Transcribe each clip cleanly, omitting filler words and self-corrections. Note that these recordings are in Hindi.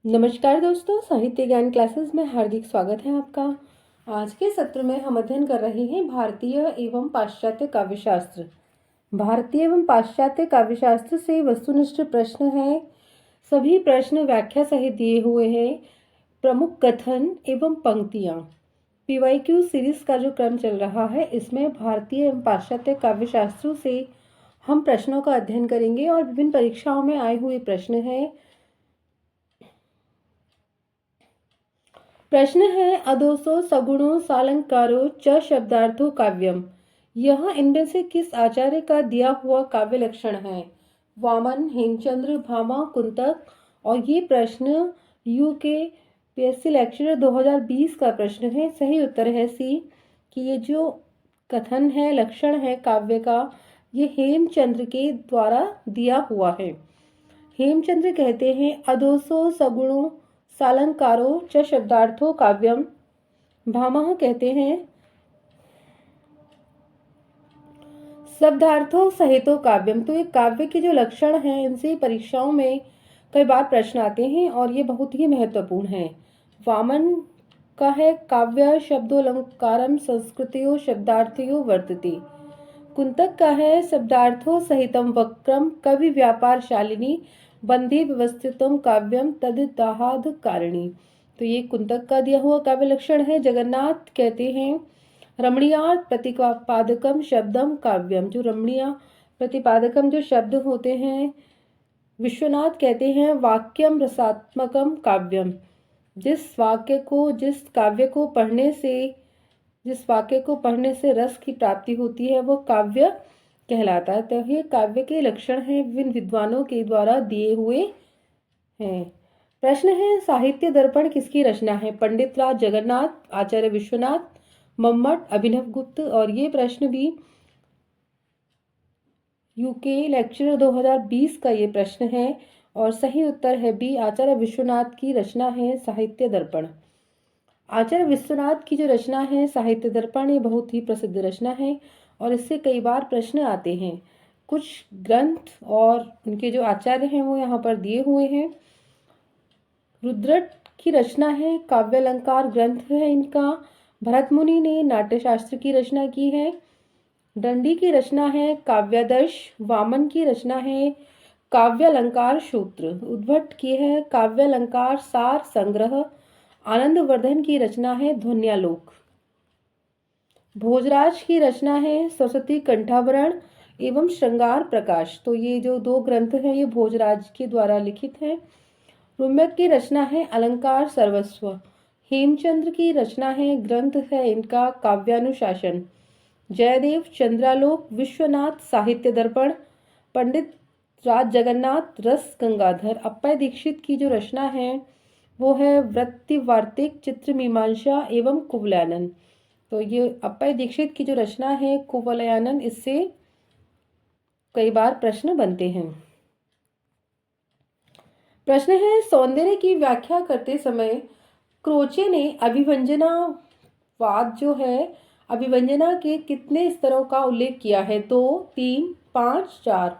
नमस्कार दोस्तों, साहित्य ज्ञान क्लासेस में हार्दिक स्वागत है आपका। आज के सत्र में हम अध्ययन कर रहे हैं भारतीय एवं पाश्चात्य काव्यशास्त्र। भारतीय एवं पाश्चात्य काव्यशास्त्र से वस्तुनिष्ठ प्रश्न हैं। सभी प्रश्न व्याख्या सहित दिए हुए हैं। प्रमुख कथन एवं पंक्तियाँ। पीवाईक्यू सीरीज का जो क्रम चल रहा है, इसमें भारतीय एवं पाश्चात्य काव्यशास्त्रों से हम प्रश्नों का अध्ययन करेंगे और विभिन्न परीक्षाओं में आए हुए प्रश्न हैं। प्रश्न है अदोसो सगुणों सालंकारो च शब्दार्थो काव्यम। यह इनमें से किस आचार्य का दिया हुआ काव्य लक्षण है? वामन, हेमचंद्र, भामा, कुंतक। और ये प्रश्न यूके पीएससी लेक्चरर 2020 का प्रश्न है। सही उत्तर है सी, कि ये जो कथन है, लक्षण है काव्य का, ये हेमचंद्र के द्वारा दिया हुआ है। हेमचंद्र कहते हैं अदोसो सगुणों सालंकारो च शब्दार्थो काव्यम। भामह कहते हैं शब्दार्थों सहितो काव्यम। तो ये काव्य के जो लक्षण हैं, इनसे परीक्षाओं में कई बार प्रश्न आते हैं और ये बहुत ही महत्वपूर्ण है। वामन का है काव्य शब्दोलंकारम संस्कृतियो शब्दार्थयो वर्तते। कुंतक का है शब्दार्थो सहितम वक्रम कवि व्यापार शालिनी बंदी व्यवस्थितम काव्यम तदिदाहाद कारिणी। तो ये कुंतक का दिया हुआ काव्य लक्षण है। जगन्नाथ कहते हैं रमणीयार्थ प्रतिपादकम शब्दम काव्यम। जो रमणीय प्रतिपादकम जो शब्द होते हैं, विश्वनाथ कहते हैं वाक्यम रसात्मकम काव्यम। जिस काव्य को पढ़ने से जिस वाक्य को पढ़ने से रस की प्राप्ति होती है, वो काव्य कहलाता है। तो ये काव्य के लक्षण हैं, विभिन्न विद्वानों के द्वारा दिए हुए हैं। प्रश्न है साहित्य दर्पण किसकी रचना है? पंडित राज जगन्नाथ, आचार्य विश्वनाथ, मम्मट, अभिनव गुप्त। और ये प्रश्न भी यूके लेक्चरर 2020 का ये प्रश्न है और सही उत्तर है बी, आचार्य विश्वनाथ की रचना है साहित्य दर्पण। आचार्य विश्वनाथ की जो रचना है साहित्य दर्पण, ये बहुत ही प्रसिद्ध रचना है और इससे कई बार प्रश्न आते हैं। कुछ ग्रंथ और उनके जो आचार्य हैं वो यहाँ पर दिए हुए हैं। रुद्रट की रचना है काव्यालंकार ग्रंथ है इनका। भरत मुनि ने नाट्यशास्त्र की रचना की है। दंडी की रचना है काव्यादर्श। वामन की रचना है काव्यालंकार सूत्र। उद्भट की है काव्यालंकार सार संग्रह। आनंदवर्धन की रचना है ध्वन्यालोक। भोजराज की रचना है सरस्वती कंठाभरण एवं श्रृंगार प्रकाश। तो ये जो दो ग्रंथ हैं, ये भोजराज के द्वारा लिखित हैं। रुम्यक की रचना है अलंकार सर्वस्व। हेमचंद्र की रचना है ग्रंथ है इनका काव्यानुशासन। जयदेव चंद्रालोक, विश्वनाथ साहित्य दर्पण, पंडित राज जगन्नाथ रस गंगाधर। अप्पय दीक्षित की जो रचना है वो है वृत्तिवार्तिक, चित्र मीमांसा एवं कुवलयानन। तो ये अप्पय दीक्षित की जो रचना है कुवलयानन, इससे कई बार प्रश्न बनते हैं। प्रश्न है सौंदर्य की व्याख्या करते समय क्रोचे ने अभिव्यंजनावाद जो है, अभिव्यंजना के कितने स्तरों का उल्लेख किया है? 2, 3, 5, 4।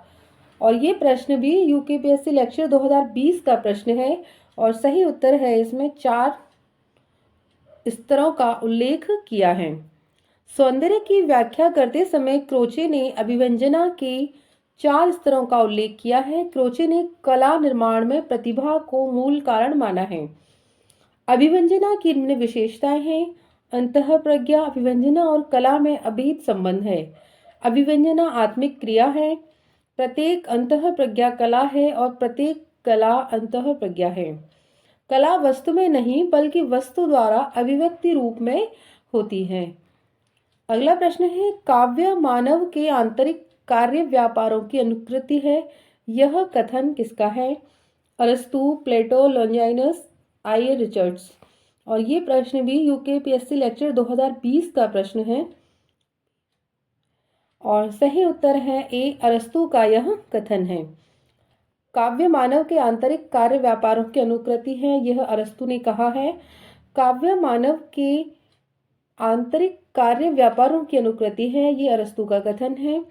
और ये प्रश्न भी यूकेपीएससी लेक्चर 2020 का प्रश्न है और सही उत्तर है इसमें 4 स्तरों का उल्लेख किया है। सौंदर्य की व्याख्या करते समय क्रोचे ने अभिव्यंजना के 4 स्तरों का उल्लेख किया है। क्रोचे ने कला निर्माण में प्रतिभा को मूल कारण माना है। अभिव्यंजना की निम्न विशेषताएं हैं। अंतःप्रज्ञा अभिव्यंजना और कला में अभेद संबंध है। अभिव्यंजना आत्मिक क्रिया है। प्रत्येक अंतःप्रज्ञा कला है और प्रत्येक कला अंतःप्रज्ञा है। कला वस्तु में नहीं बल्कि वस्तु द्वारा अभिव्यक्ति रूप में होती है। अगला प्रश्न है काव्य मानव के आंतरिक कार्य व्यापारों की अनुकृति है। यह कथन किसका है? अरस्तु, प्लेटो, लॉन्जाइनस, आई. रिचर्ड्स। और ये प्रश्न भी यूकेपीएससी लेक्चर 2020 का प्रश्न है और सही उत्तर है ए, अरस्तु का यह कथन है। काव्य मानव के आंतरिक कार्य व्यापारों की अनुकृति है, यह अरस्तु ने कहा है। काव्य मानव के आंतरिक कार्य व्यापारों की अनुकृति है, ये अरस्तु का कथन है।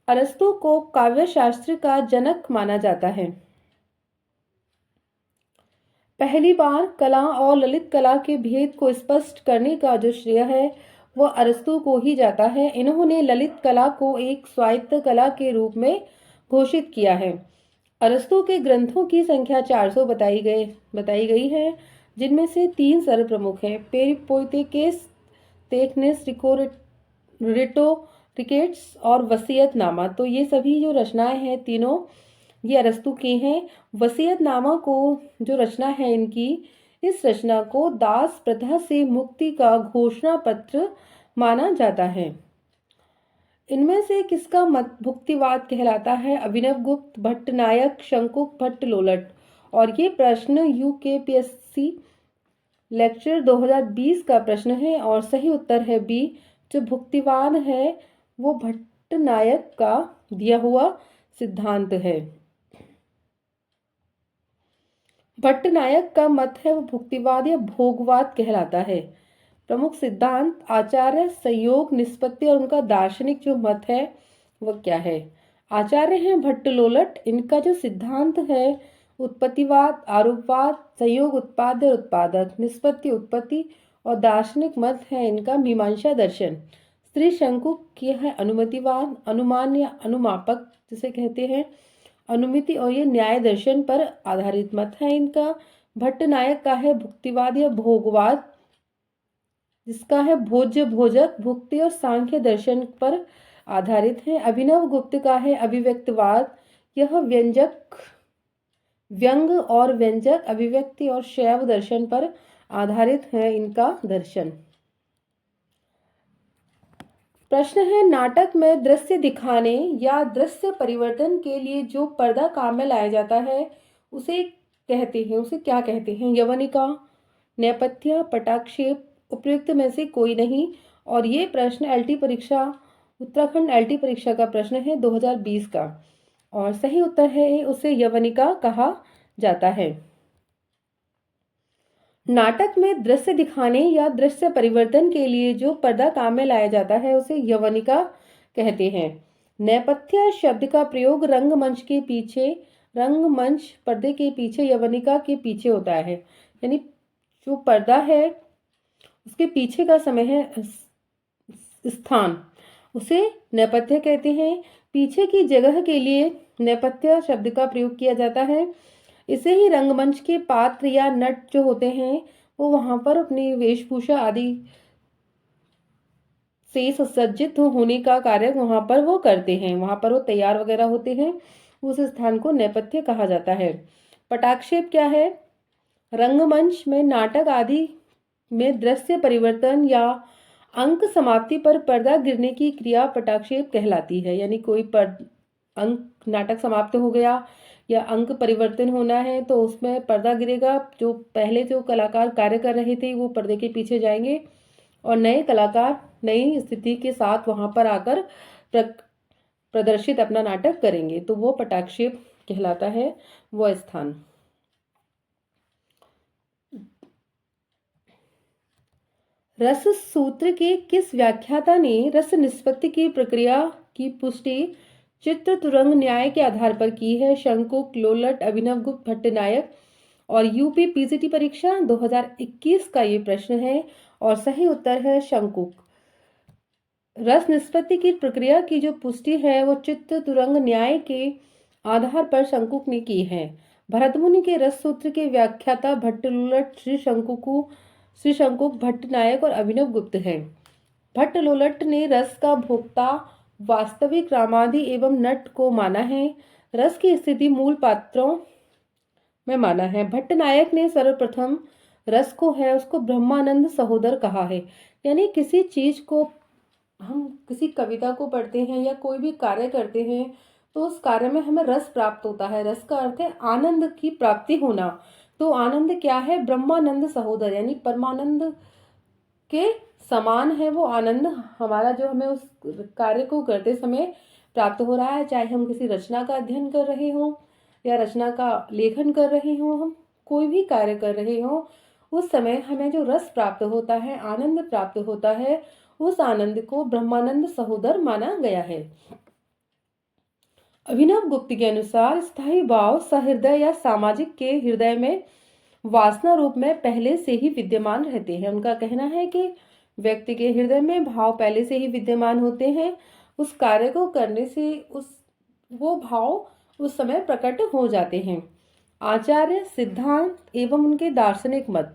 अरस्तु को काव्य शास्त्र का जनक माना जाता है। पहली बार कला और ललित कला के भेद को स्पष्ट करने का जो श्रेय है वह अरस्तु को ही जाता है। इन्होंने ललित कला को एक स्वायत्त कला के रूप में घोषित किया है। अरस्तु के ग्रंथों की संख्या 400 बताई गई है, जिनमें से 3 सर्वप्रमुख हैं: पेरिपोइतेकेस, तेखनेस रिटोरिकेट्स और वसीयतनामा। तो ये सभी जो रचनाएं हैं तीनों ये अरस्तु की हैं। वसीयतनामा को जो रचना है इनकी, इस रचना को दास प्रथा से मुक्ति का घोषणा पत्र माना जाता है। इनमें से किसका मत भुक्तिवाद कहलाता है? अभिनव गुप्त, भट्टनायक, शंकुक, भट्टलोलट। और ये प्रश्न यूकेपीएससी लेक्चर 2020 का प्रश्न है और सही उत्तर है बी। जो भुक्तिवाद है वो भट्टनायक का दिया हुआ सिद्धांत है। भट्टनायक का मत है वो भुक्तिवाद या भोगवाद कहलाता है। प्रमुख सिद्धांत आचार्य, संयोग, निष्पत्ति और उनका दार्शनिक जो मत है वह क्या है? आचार्य हैं भट्टलोलट। इनका जो सिद्धांत है उत्पत्तिवाद, आरूपवाद, संयोग उत्पाद्य और उत्पादक, निष्पत्ति उत्पत्ति और दार्शनिक मत है इनका मीमांसा दर्शन। श्री शंकुक की है अनुमतिवाद, अनुमान या अनुमापक जिसे कहते हैं, अनुमिति और ये न्याय दर्शन पर आधारित मत है इनका। भट्टनायक का है भुक्तिवाद या भोगवाद, जिसका है भोज्य भोजक, भुक्ति और सांख्य दर्शन पर आधारित है। अभिनव गुप्त का है अभिव्यक्तवाद, यह व्यंग और व्यंजक, अभिव्यक्ति और शैव दर्शन पर आधारित है इनका दर्शन। प्रश्न है नाटक में दृश्य दिखाने या दृश्य परिवर्तन के लिए जो पर्दा काम में लाया जाता है उसे क्या कहते हैं? यवनिका, नेपथ्य, पटाक्षेप, उपयुक्त में से कोई नहीं। और ये प्रश्न एलटी परीक्षा, उत्तराखंड एलटी परीक्षा का प्रश्न है 2020 का और सही उत्तर है उसे यवनिका कहा जाता है। नाटक में दृश्य दिखाने या दृश्य परिवर्तन के लिए जो पर्दा काम में लाया जाता है उसे यवनिका कहते हैं। नेपथ्य शब्द का प्रयोग रंगमंच पर्दे के पीछे यवनिका के पीछे होता है, यानी जो पर्दा है उसके पीछे का समय है स्थान, उसे नेपथ्य कहते हैं। पीछे की जगह के लिए नेपथ्य शब्द का प्रयोग किया जाता है। इसे ही रंगमंच के पात्र या नट जो होते हैं वो वहां पर अपनी वेशभूषा आदि से सुसज्जित होने का कार्य वहां पर वो करते हैं, वहां पर वो तैयार वगैरह होते हैं, उस स्थान को नेपथ्य कहा जाता है। पटाक्षेप क्या है? रंगमंच में नाटक आदि में दृश्य परिवर्तन या अंक समाप्ति पर पर्दा गिरने की क्रिया पटाक्षेप कहलाती है। यानी कोई अंक नाटक समाप्त हो गया या अंक परिवर्तन होना है तो उसमें पर्दा गिरेगा। जो पहले जो कलाकार कार्य कर रहे थे वो पर्दे के पीछे जाएंगे और नए कलाकार नई स्थिति के साथ वहां पर आकर प्रदर्शित अपना नाटक करेंगे, तो वो पटाक्षेप कहलाता है वो स्थान। रस सूत्र के किस व्याख्याता ने रस निष्पत्ति की प्रक्रिया की पुष्टि चित्र तुरंग न्याय के आधार पर की है? शंकुक, लोलट, अभिनव गुप्त, भट्टनायक। और यूपी पीजीटी परीक्षा 2021 का ये प्रश्न है और सही उत्तर है शंकुक। रस निष्पत्ति की प्रक्रिया की जो पुष्टि है वो चित्र तुरंग न्याय के आधार पर शंकुक ने की है। भरतमुनि के रस सूत्र के व्याख्याता भट्टलोलट, श्री शंकुक, भट्टनायक और अभिनव गुप्त हैं। भट्टलोलट ने रस का भोक्ता वास्तविक रामादि एवं नट को माना है। रस की स्थिति मूल पात्रों में माना है। भट्टनायक ने सर्वप्रथम रस को है उसको ब्रह्मानंद सहोदर कहा है। यानी किसी चीज को हम किसी कविता को पढ़ते हैं या कोई भी कार्य करते हैं तो उस कार्य में हमें रस प्राप्त होता है। रस का अर्थ है आनंद की प्राप्ति होना। तो आनंद क्या है? ब्रह्मानंद सहोदर, यानी परमानंद के समान है वो आनंद हमारा जो हमें उस कार्य को करते समय प्राप्त हो रहा है। चाहे हम किसी रचना का अध्ययन कर रहे हों या रचना का लेखन कर रहे हों, हम कोई भी कार्य कर रहे हों, उस समय हमें जो रस प्राप्त होता है, आनंद प्राप्त होता है, उस आनंद को ब्रह्मानंद सहोदर माना गया है। अभिनव गुप्त के अनुसार स्थायी भाव सहृदय या सामाजिक के हृदय में वासना रूप में पहले से ही विद्यमान रहते हैं। उनका कहना है कि व्यक्ति के हृदय में भाव पहले से ही विद्यमान होते हैं, उस कार्य को करने से वो भाव उस समय प्रकट हो जाते हैं। आचार्य सिद्धांत एवं उनके दार्शनिक मत।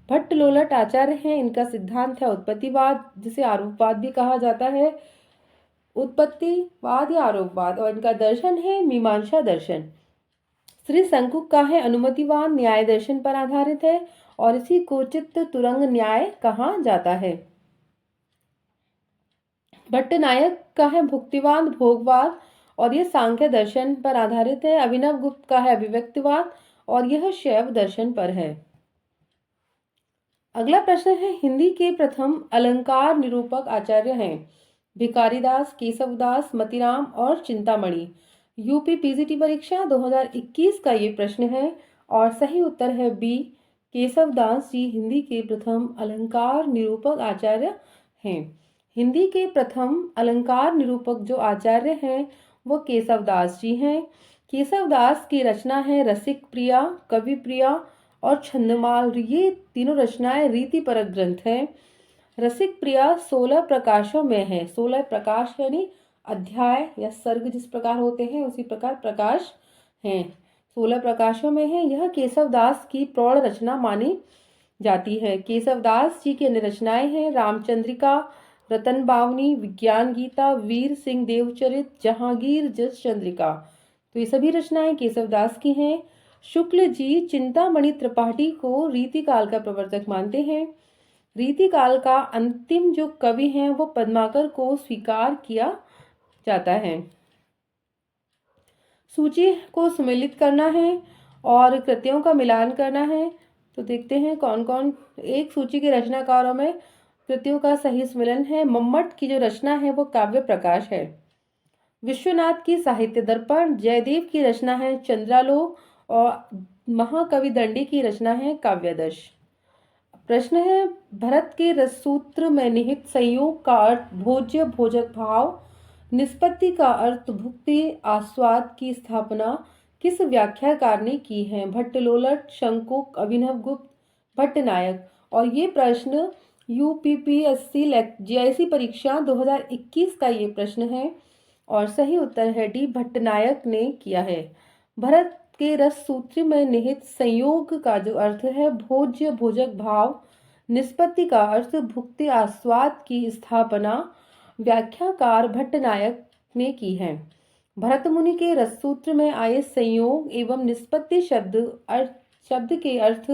भट्ट लोलट आचार्य हैं, इनका सिद्धांत है उत्पत्तिवाद, जिसे आरोपवाद भी कहा जाता है। उत्पत्तिवाद या आरोपवाद। और इनका दर्शन है मीमांसा दर्शन। श्री शंकुक का है अनुमतिवाद, न्याय दर्शन पर आधारित है और इसी को चित्त तुरंग न्याय कहा जाता है। भट्टनायक का है भुक्तिवाद, भोगवाद और यह सांख्य दर्शन पर आधारित है। अभिनव गुप्त का है अभिव्यक्तिवाद और यह शैव दर्शन पर है। अगला प्रश्न है, हिंदी के प्रथम अलंकार निरूपक आचार्य हैं। भिकारीदास, केशवदास, मतीराम और चिंतामणि। यूपी पीजीटी परीक्षा 2021 का ये प्रश्न है और सही उत्तर है बी, केशवदास जी हिंदी के प्रथम अलंकार निरूपक आचार्य हैं। हिंदी के प्रथम अलंकार निरूपक जो आचार्य हैं वो केशवदास जी हैं। केशवदास की रचना है रसिक प्रिया, कवि प्रिया और छंदमाल। ये तीनों रचनाएं रीतिपरक ग्रंथ हैं। रसिक प्रिया 16 प्रकाशों में है। 16 प्रकाश यानी अध्याय या सर्ग जिस प्रकार होते हैं उसी प्रकार प्रकाश हैं। 16 प्रकाशों में है। यह केशवदास की प्रौढ़ रचना मानी जाती है। केशवदास जी की अन्य रचनाएं हैं रामचंद्रिका, रतन बावनी, विज्ञान गीता, वीर सिंह देवचरित, जहांगीर जस चंद्रिका। तो ये सभी रचनाएं केशवदास की हैं। शुक्ल जी चिंतामणि त्रिपाठी को रीतिकाल का प्रवर्तक मानते हैं। रीतिकाल का अंतिम जो कवि हैं वो पद्माकर को स्वीकार किया जाता है। सूची को सुमेलित करना है और कृतियों का मिलान करना है। तो देखते हैं कौन कौन। एक सूची के रचनाकारों में कृतियों का सही सम्मिलन है। मम्मट की जो रचना है वो काव्य प्रकाश है। विश्वनाथ की साहित्य दर्पण। जयदेव की रचना है चंद्रालोक और महाकवि दंडी की रचना है काव्यादर्श। प्रश्न है, भरत के रससूत्र में निहित संयोग का अर्थ भोज्य भोजक भाव, निष्पत्ति का अर्थ भुक्ति आस्वाद की स्थापना किस व्याख्याकार ने की है? भट्टलोलट, शंकुक, अभिनव गुप्त, भट्टनायक। और ये प्रश्न यूपीपीएससी जीआईसी परीक्षा 2021 का ये प्रश्न है और सही उत्तर है डी, भट्टनायक ने किया है। भरत के रस सूत्र में निहित संयोग का जो अर्थ है भोज्य भोजक भाव, निष्पत्ति का अर्थ भुक्ति आस्वाद की स्थापना व्याख्याकार भट्टनायक ने की है। भरत मुनि के रस सूत्र में आए संयोग एवं निष्पत्ति शब्द के अर्थ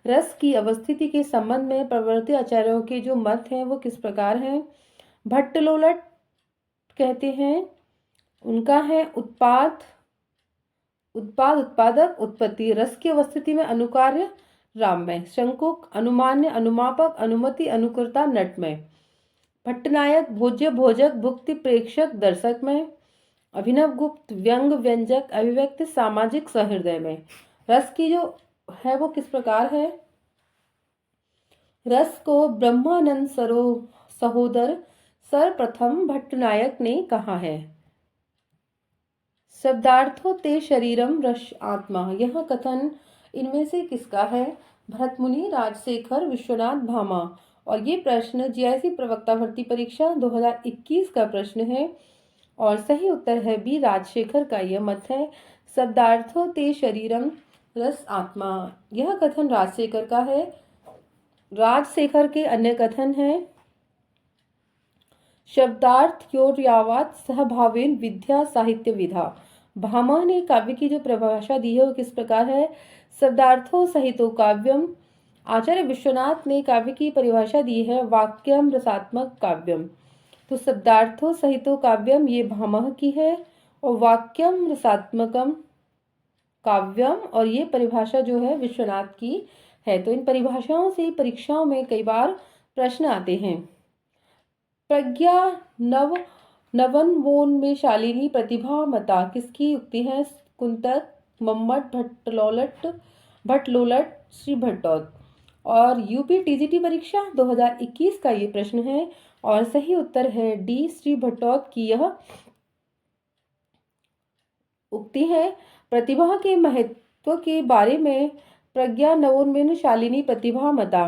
रस की अवस्थिति के संबंध में प्रवर्ती आचार्यों के जो मत हैं वो किस प्रकार हैं? भट्टलोलट कहते हैं, उनका है उत्पादक, उत्पत्ति, रस की अवस्थिति में अनुकार्य, राममय। शंकुक अनुमान्य, अनुमापक, अनुमति, अनुकर्ता, नटमय। भट्टनायक भोज्य भोजक, भुक्ति, प्रेक्षक, दर्शक में। अभिनव गुप्त व्यंग व्यंजक, अभिव्यक्ति, सामाजिक, सहृदय में। रस की जो है वो किस प्रकार है? रस को ब्रह्मानंद सहोदर सर्वप्रथम भट्टनायक ने कहा है। शब्दार्थों ते शरीरम रस आत्मा, यह कथन इनमें से किसका है? भरत मुनि, राजशेखर, विश्वनाथ भामा। और ये प्रश्न जीआईसी प्रवक्ता भर्ती परीक्षा 2021 का प्रश्न है और सही उत्तर है बी, राजशेखर का यह मत है। शब्दार्थों ते शरीरम रस आत्मा, यह कथन राजशेखर का है। राजशेखर के अन्य कथन हैं शब्दार्थ योर्यावात सहभावेन विद्या साहित्य विधा। भामा ने काव्य की जो परिभाषा दी है वो किस प्रकार है? शब्दार्थों सहितो काव्यम। आचार्य विश्वनाथ ने काव्य की परिभाषा दी है वाक्यम रसात्मक काव्यम। तो शब्दार्थों सहितो काव्यम ये भामा की है और वाक्यम रसात्मकम काव्यम और ये परिभाषा जो है विश्वनाथ की है। तो इन परिभाषाओं से परीक्षाओं में कई बार प्रश्न आते हैं। प्रज्ञा नवन में शालिनी प्रतिभा मता किसकी युक्ति है? कुंतक, मम्मट, भट्टलोलट, श्री भट्टौत। और यूपी टीजीटी परीक्षा 2021 का ये प्रश्न है और सही उत्तर है डी, श्री भट्टौत की यह उक्ति है। प्रतिभा के महत्व के बारे में प्रज्ञा नवोन्मेष शालिनी प्रतिभा मता।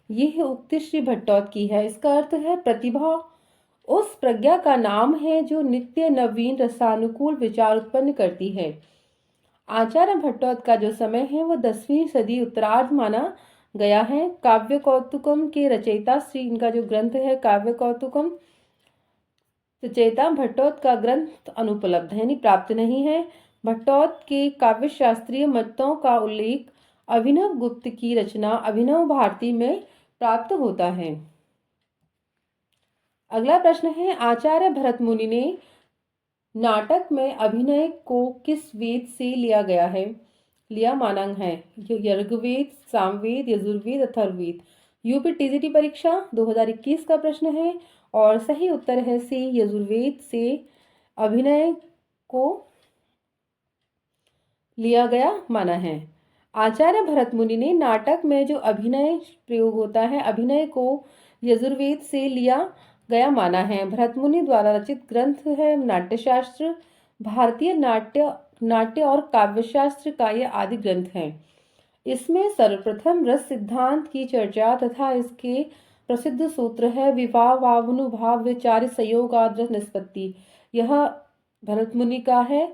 यह उक्ति श्री भट्टोत की है। इसका अर्थ है प्रतिभा उस प्रज्ञा का नाम है जो नित्य नवीन रसानुकूल विचार उत्पन्न करती है। आचार्य भट्टोत का जो समय है वो 10वीं सदी उत्तरार्ध माना गया है। काव्य कौतुकम के रचयिता श्री इनका जो ग्रंथ है काव्य कौतुकम, रचयिता भट्टोत का ग्रंथ अनुपलब्ध है, यानी प्राप्त नहीं है। भट्टोत के काव्य शास्त्रीय मतों का उल्लेख अभिनव गुप्त की रचना अभिनव भारती में प्राप्त होता है। अगला प्रश्न है, आचार्य भरत मुनि ने नाटक में अभिनय को किस वेद से लिया गया है? लिया माना है ऋग्वेद, सामवेद, यजुर्वेद, अथर्ववेद। यूपी टीजीटी परीक्षा 2021 का प्रश्न है और सही उत्तर है सी, यजुर्वेद से अभिनय को लिया गया माना है। आचार्य भरत मुनि ने नाटक में जो अभिनय प्रयोग होता है अभिनय को यजुर्वेद से लिया गया माना है। भरत मुनि द्वारा रचित ग्रंथ है नाट्यशास्त्र। भारतीय नाट्य और काव्यशास्त्र का यह आदि ग्रंथ है। इसमें सर्वप्रथम रस सिद्धांत की चर्चा तथा इसके प्रसिद्ध सूत्र है विवाह वावनुभाव विचार संयोगाद्रस निष्पत्ति। यह भरत मुनि का है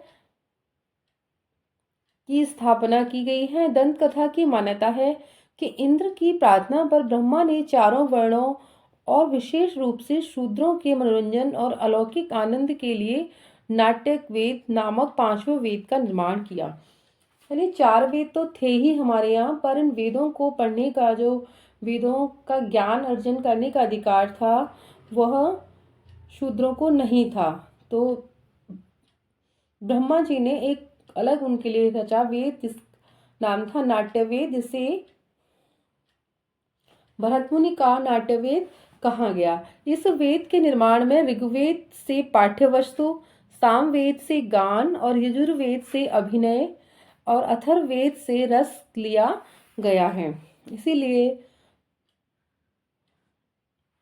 की स्थापना की गई है। दंत कथा की मान्यता है कि इंद्र की प्रार्थना पर ब्रह्मा ने चारों वर्णों और विशेष रूप से शूद्रों के मनोरंजन और अलौकिक आनंद के लिए नाट्यक वेद नामक 5वें वेद का निर्माण किया। यानी 4 वेद तो थे ही हमारे यहाँ, पर इन वेदों को पढ़ने का जो वेदों का ज्ञान अर्जन करने का अधिकार था वह शूद्रों को नहीं था। तो ब्रह्मा जी ने एक अलग उनके लिए रचा वेद जिस नाम था नाट्य वेद, जिसे भरत मुनि का नाट्य वेद कहा गया। इस वेद के निर्माण में ऋग्वेद से पाठ्य वस्तु, सामवेद से गान और यजुर्वेद से अभिनय और अथर्ववेद से रस लिया गया है। इसीलिए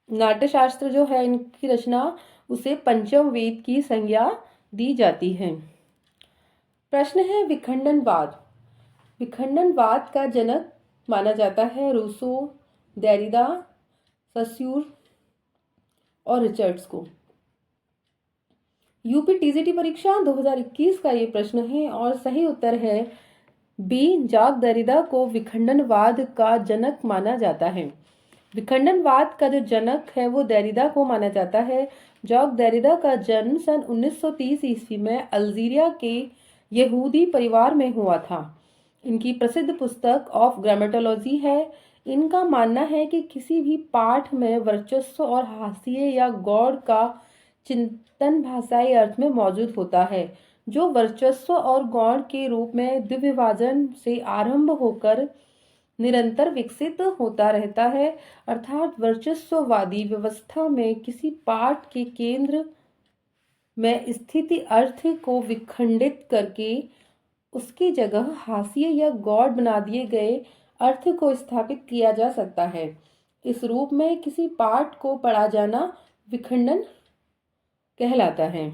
नाट्यशास्त्र जो है इनकी रचना उसे पंचम वेद की संज्ञा दी जाती है। प्रश्न है विखंडनवाद। विखंडनवाद का जनक माना जाता है रूसो, देरिदा, सस्यूर और रिचर्ड्स को। यूपी टीजीटी परीक्षा 2021 का ये प्रश्न है और सही उत्तर है बी, जाक देरिदा को विखंडनवाद का जनक माना जाता है। विखंडनवाद का जो जनक है वो देरिदा को माना जाता है। जाक देरिदा का जन्म सन 1930 ईस्वी में अल्जीरिया के यहूदी परिवार में हुआ था। इनकी प्रसिद्ध पुस्तक ऑफ ग्रामेटोलॉजी है। इनका मानना है कि किसी भी पाठ में वर्चस्व और हाशिए या गौड़ का चिंतन भाषाई अर्थ में मौजूद होता है, जो वर्चस्व और गौड़ के रूप में द्विविभाजन से आरंभ होकर निरंतर विकसित होता रहता है। अर्थात वर्चस्ववादी व्यवस्था में किसी पाठ के केंद्र में स्थिति अर्थ को विखंडित करके उसकी जगह हाशिए या गौड़ बना दिए गए अर्थ को स्थापित किया जा सकता है। इस रूप में किसी पाठ को पढ़ा जाना विखंडन कहलाता है।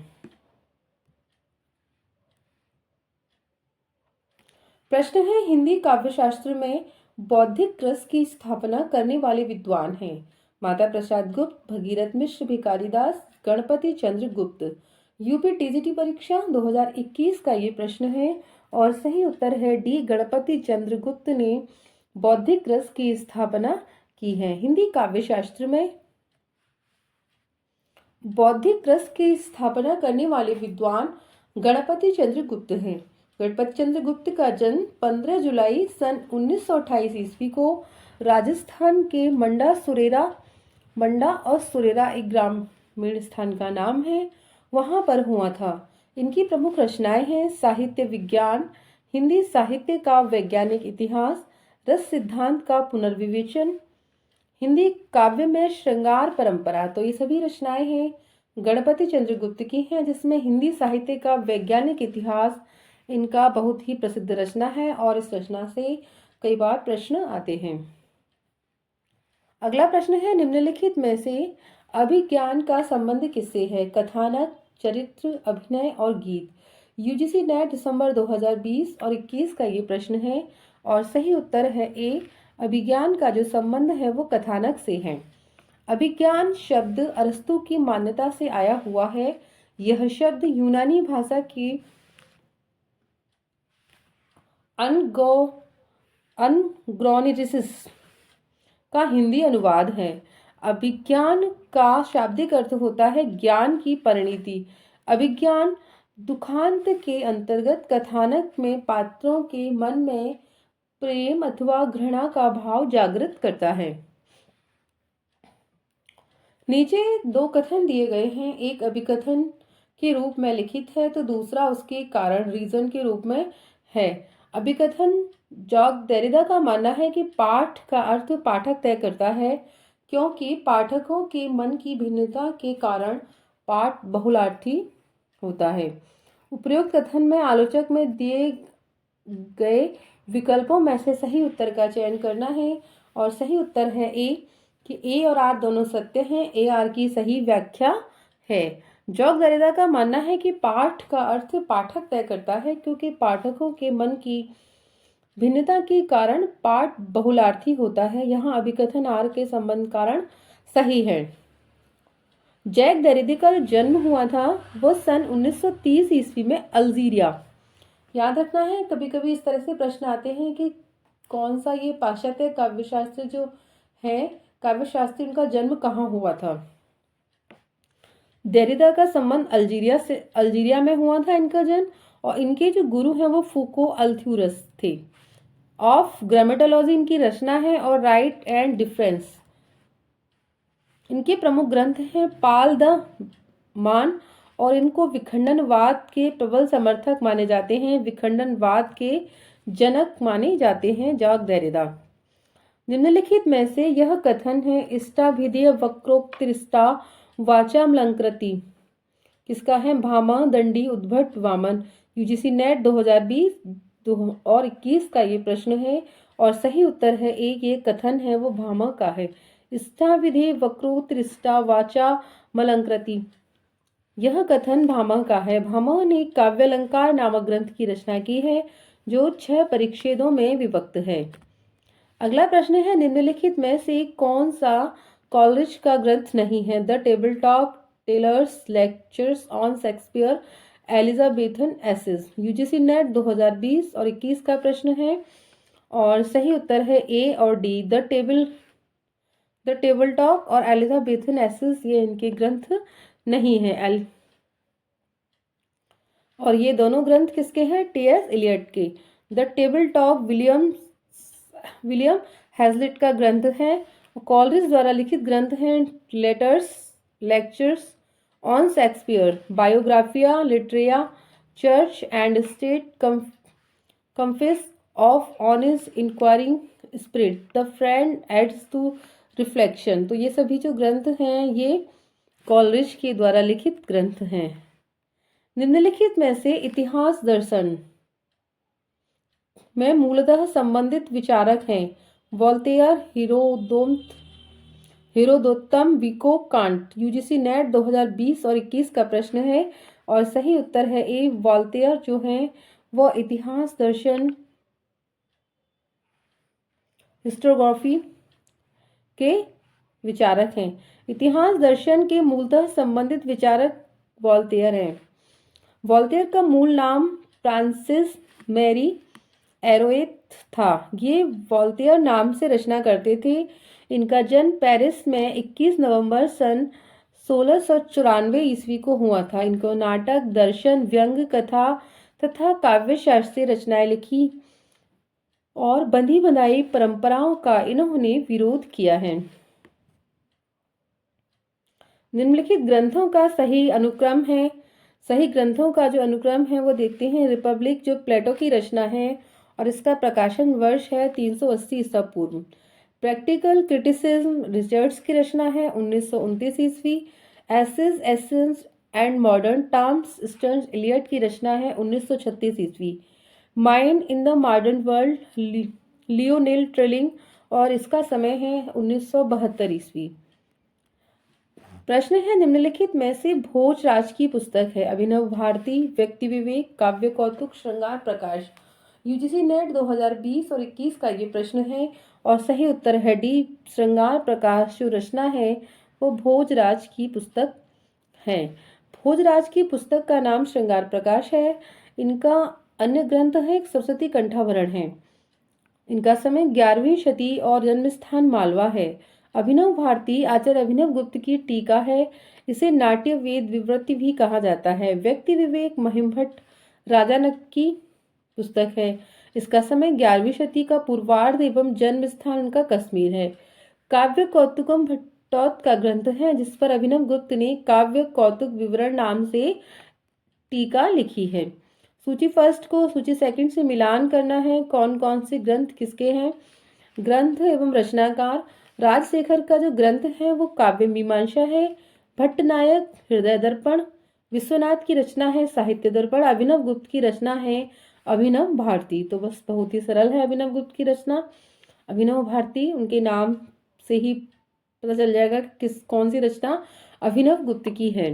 प्रश्न है हिंदी काव्यशास्त्र में बौद्धिक रस की स्थापना करने वाले विद्वान हैं? माता प्रसाद गुप्त, भगीरथ मिश्र, भिकारीदास, गणपति चंद्र गुप्त। यूपी टीजीटी परीक्षा 2021 का ये प्रश्न है और सही उत्तर है डी, गणपति चंद्र गुप्त ने बौद्धिक रस की स्थापना की है। हिंदी काव्यशास्त्र में बौद्धिक रस की स्थापना करने वाले विद्वान गणपति चंद्र गुप्त हैं। गणपति चंद्र गुप्त का जन्म 15 जुलाई सन 1928 ईस्वी को राजस्थान के मंडा और सुरेरा एक ग्रामीण स्थान का नाम है, वहां पर हुआ था। इनकी प्रमुख रचनाएं हैं साहित्य विज्ञान, हिंदी साहित्य का वैज्ञानिक इतिहास, रस सिद्धांत का पुनर्विवेचन, हिंदी काव्य में श्रृंगार परंपरा। तो ये सभी रचनाएं हैं गणपति चंद्र गुप्त की हैं, जिसमें हिंदी साहित्य का वैज्ञानिक इतिहास इनका बहुत ही प्रसिद्ध रचना है और इस रचना से कई बार प्रश्न आते हैं। अगला प्रश्न है निम्नलिखित में से अभिज्ञान का संबंध किससे है? कथानक, चरित्र, अभिनय और गीत। यूजीसी नेट दिसंबर 2020 और 21 का ये प्रश्न है और सही उत्तर है ए। अभिज्ञान का जो संबंध है वो कथानक से है। अभिज्ञान शब्द अरस्तु की मान्यता से आया हुआ है। यह शब्द यूनानी भाषा की अनग्रोनिटिसिस का हिंदी अनुवाद है। अभिज्ञान का शाब्दिक अर्थ होता है ज्ञान की परिणति। अभिज्ञान दुखांत के अंतर्गत कथानक में पात्रों के मन में प्रेम अथवा घृणा का भाव जागृत करता है। नीचे दो कथन दिए गए हैं, एक अभिकथन के रूप में लिखित है तो दूसरा उसके कारण रीजन के रूप में है। अभिकथन जॉक देरिदा का मानना है कि पाठ का अर्थ पाठक तय करता है, क्योंकि पाठकों के मन की भिन्नता के कारण पाठ बहुलार्थी होता है। उपरोक्त कथन में आलोचक में दिए गए विकल्पों में से सही उत्तर का चयन करना है और सही उत्तर है ए कि ए और आर दोनों सत्य हैं। ए आर की सही व्याख्या है। जॉक देरिदा का मानना है कि पाठ का अर्थ पाठक तय करता है, क्योंकि पाठकों के मन की भिन्नता के कारण पाठ बहुलार्थी होता है। यहाँ अभिकथन आर के संबंध कारण सही है। जैक देरिदा का जन्म हुआ था वो सन 1930 ईस्वी में अल्जीरिया। याद रखना है, कभी कभी इस तरह से प्रश्न आते हैं कि कौन सा ये पाश्चात्य काव्यशास्त्र जो है काव्यशास्त्री, उनका जन्म कहाँ हुआ था। देरिदा का संबंध अल्जीरिया में हुआ था इनका जन्म, और इनके जो गुरु हैं वो फूको अल्थ्यूरस थे। ऑफ ग्रामेटोलॉजी इनकी रचना है और राइट एंड डिफरेंस इनके प्रमुख ग्रंथ हैं। पाल द मान, और इनको विखंडनवाद के प्रबल समर्थक माने जाते हैं। विखंडनवाद के जनक माने जाते हैं जॉक देरिदा। निम्नलिखित में से यह कथन है इष्टाभिधेय वक्रोक्तिष्ठा वाचामलंकृति किसका है। भामा दंडी उद्भट वामन। यूजीसी नेट 2020 और 21 का ये प्रश्न है और सही उत्तर है एक ये कथन है वो भामा का है। इष्टाभिधेय वक्रोक्तिष्ठा वाचामलंकृति यह कथन भामा का है। भामा ने काव्यालंकार नामक ग्रंथ की रचना की है जो 6 परिच्छेदों में विभक्त है। अगला प्रश्न है निम्नलिखित में से कौन सा कॉलरिज का ग्रंथ नहीं है। The table talk, Taylor's lectures on Shakespeare, Elizabethan essays. UGC NET 2020 और 21 का प्रश्न है और सही उत्तर है ए और डी। द टेबल टॉक और एलिजाबेथन एसेज ये इनके ग्रंथ नहीं है। और ये दोनों ग्रंथ किसके हैं। टी.एस. एलियट के। The table talk William Hazlitt का ग्रंथ है। कॉलरिज द्वारा लिखित ग्रंथ हैं letters lectures on Shakespeare, biographia literaria, church and state, confess of honest inquiring spirit, the friend aids to reflection. तो ये सभी जो ग्रंथ हैं ये कॉलरिज के द्वारा लिखित ग्रंथ हैं। निम्नलिखित में से इतिहास दर्शन में मूलतः संबंधित विचारक हैं Voltaire, Herodotus, Vico, Kant. UGC NET 2020 और 21 का प्रश्न है और सही उत्तर है ए। वोल्टेयर जो हैं वो इतिहास दर्शन हिस्टोग्राफी के विचारक हैं। इतिहास दर्शन के मूलतः संबंधित विचारक वोल्टेयर हैं। वोल्टेयर का मूल नाम फ्रांसिस मैरी एरोएथ था। ये वोल्टेयर नाम से रचना करते थे। इनका जन्म पेरिस में 21 नवंबर सन 1694 ईस्वी को हुआ था। इनको नाटक, दर्शन, व्यंग, कथा तथा काव्य शास्त्रीय रचनाएं लिखी और बंधी बनाई परंपराओं का इन्होंने विरोध किया है। निम्नलिखित ग्रंथों का सही अनुक्रम है। सही ग्रंथों का जो अनुक्रम है वो देखते हैं। रिपब्लिक जो प्लेटो की रचना है और इसका प्रकाशन वर्ष है 380 ईसा पूर्व। प्रैक्टिकल क्रिटिसिज्म रिचर्ड्स की रचना है 1929 ईस्वी। Essays essence and modern terms Stearns Eliot की रचना है 1936 ईस्वी। Mind in the modern world Lionel Trilling और इसका समय है 1972 ईस्वी। प्रश्न है निम्नलिखित में से भोजराज की पुस्तक है। अभिनव भारती, व्यक्ति विवेक, काव्य कौतुक, श्रृंगार प्रकाश। यूजीसी नेट 2020 और 21 का ये प्रश्न है और सही उत्तर है डी। श्रृंगार प्रकाश जो रचना है वो भोजराज की पुस्तक है। भोजराज की पुस्तक का नाम श्रृंगार प्रकाश है। इनका अन्य ग्रंथ है सरस्वती कंठाभरण है। इनका समय 11वीं शती और जन्म स्थान मालवा है। अभिनव भारती आचार्य अभिनव गुप्त की टीका है। इसे नाट्य वेद विवृत्ति भी कहा जाता है। व्यक्ति विवेक महिमभट्ट राजानक की पुस्तक है। इसका समय 11वीं शती का पूर्वार्ध एवं जन्म स्थान उनका कश्मीर है। काव्य कौतुकम भट्टोत का ग्रंथ है जिस पर अभिनव गुप्त ने काव्य कौतुक विवरण नाम से टीका लिखी है। सूची फर्स्ट को सूची सेकंड से मिलान करना है। कौन कौन से ग्रंथ किसके हैं। ग्रंथ एवं रचनाकार राजशेखर का जो ग्रंथ है वो काव्य मीमांसा है। भट्टनायक हृदय दर्पण। विश्वनाथ की रचना है साहित्य दर्पण। अभिनव गुप्त की रचना है अभिनव भारती। तो बस बहुत ही सरल है अभिनव गुप्त की रचना अभिनव भारती। उनके नाम से ही पता चल जाएगा कि कौन सी रचना अभिनव गुप्त की है।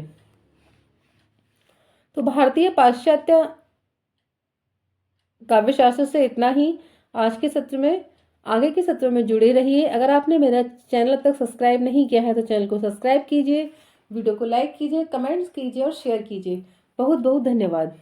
तो भारतीय पाश्चात्य काव्यशास्त्र से इतना ही आज के सत्र में। आगे के सत्रों में जुड़े रहिए। अगर आपने मेरा चैनल तक सब्सक्राइब नहीं किया है तो चैनल को सब्सक्राइब कीजिए, वीडियो को लाइक कीजिए, कमेंट्स कीजिए और शेयर कीजिए। बहुत बहुत धन्यवाद।